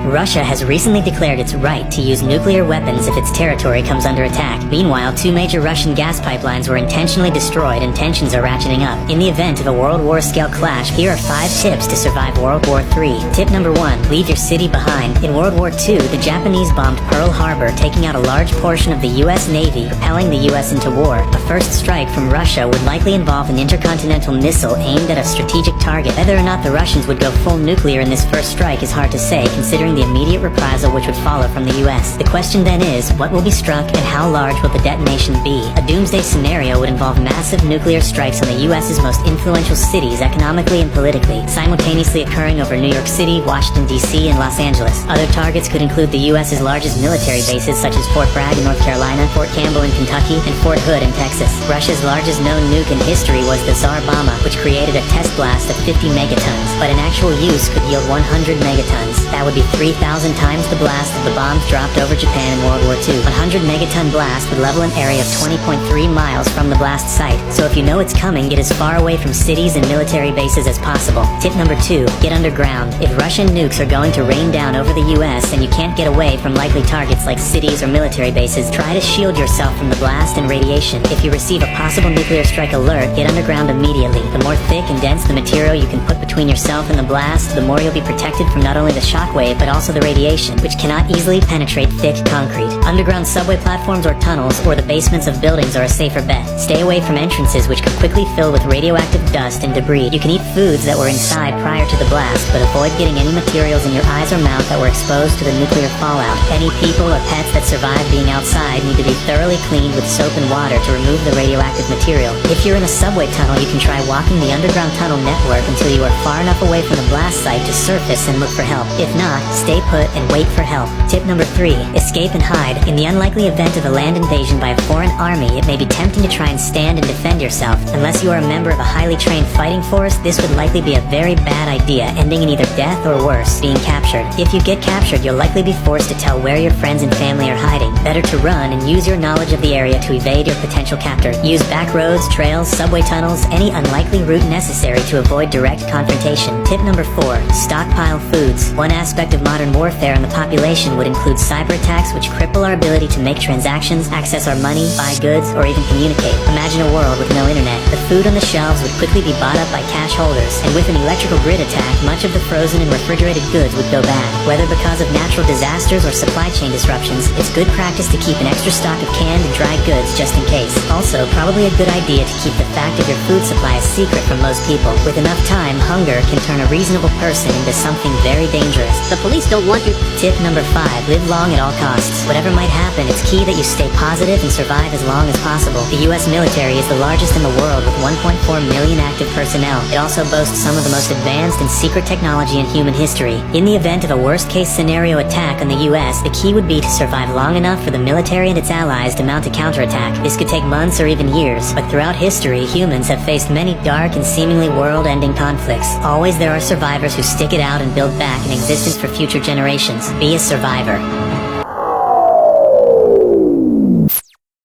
Russia has recently declared its right to use nuclear weapons if its territory comes under attack. Meanwhile, 2 major Russian gas pipelines were intentionally destroyed and tensions are ratcheting up. In the event of a World War scale clash, here are 5 tips to survive World War III. Tip number 1. Leave your city behind. In World War II, the Japanese bombed Pearl Harbor, taking out a large portion of the U.S. Navy, propelling the U.S. into war. A first strike from Russia would likely involve an intercontinental missile aimed at a strategic target. Whether or not the Russians would go full nuclear in this first strike is hard to say, considering the immediate reprisal which would follow from the U.S. The question then is, what will be struck and how large will the detonation be? A doomsday scenario would involve massive nuclear strikes on the U.S.'s most influential cities economically and politically, simultaneously occurring over New York City, Washington, D.C., and Los Angeles. Other targets could include the U.S.'s largest military bases such as Fort Bragg in North Carolina, Fort Campbell in Kentucky, and Fort Hood in Texas. Russia's largest known nuke in history was the Tsar Bomba, which created a test blast of 50 megatons, but in actual use could yield 100 megatons. That would be 3,000 times the blast of the bombs dropped over Japan in World War II. 100 megaton blast would level an area of 20.3 miles from the blast site, so if you know it's coming, get as far away from cities and military bases as possible. Tip number 2. Get underground. If Russian nukes are going to rain down over the U.S. and you can't get away from likely targets like cities or military bases, try to shield yourself from the blast and radiation. If you receive a possible nuclear strike alert, get underground immediately. The more thick and dense the material you can put between yourself and the blast, the more you'll be protected from not only the shockwave but also the radiation, which cannot easily penetrate thick concrete. Underground subway platforms or tunnels or the basements of buildings are a safer bet. Stay away from entrances which can quickly fill with radioactive dust and debris. You can eat foods that were inside prior to the blast, but avoid getting any materials in your eyes or mouth that were exposed to the nuclear fallout. Any people or pets that survive being outside need to be thoroughly cleaned with soap and water to remove the radioactive material. If you're in a subway tunnel, you can try walking the underground tunnel network until you are far enough away from the blast site to surface and look for help. If not, stay put and wait for help. Tip number 3. Escape and hide. In the unlikely event of a land invasion by a foreign army, it may be tempting to try and stand and defend yourself. Unless you are a member of a highly trained fighting force, this would likely be a very bad idea, ending in either death or worse, being captured. If you get captured, you'll likely be forced to tell where your friends and family are hiding. Better to run and use your knowledge of the area to evade your potential captor. Use back roads, trails, subway tunnels, any unlikely route necessary to avoid direct confrontation. Tip number 4. Stockpile foods. One aspect of modern warfare on the population would include cyber attacks which cripple our ability to make transactions, access our money, buy goods, or even communicate. Imagine a world with no internet. The food on the shelves would quickly be bought up by cash holders, and with an electrical grid attack, much of the frozen and refrigerated goods would go bad. Whether because of natural disasters or supply chain disruptions, it's good practice to keep an extra stock of canned and dried goods just in case. Also, probably a good idea to keep the fact of your food supply a secret from most people. With enough time, hunger can turn a reasonable person into something very dangerous. The police don't want you. Tip number 5. Live long at all costs. Whatever might happen, it's key that you stay positive and survive as long as possible. The U.S. military is the largest in the world with 1.4 million active personnel. It also boasts some of the most advanced and secret technology in human history. In the event of a worst-case scenario attack on the U.S., the key would be to survive long enough for the military and its allies to mount a counterattack. This could take months or even years, but throughout history, humans have faced many dark and seemingly world-ending conflicts. Always there are survivors who stick it out and build back an existence for future generations. Be a survivor.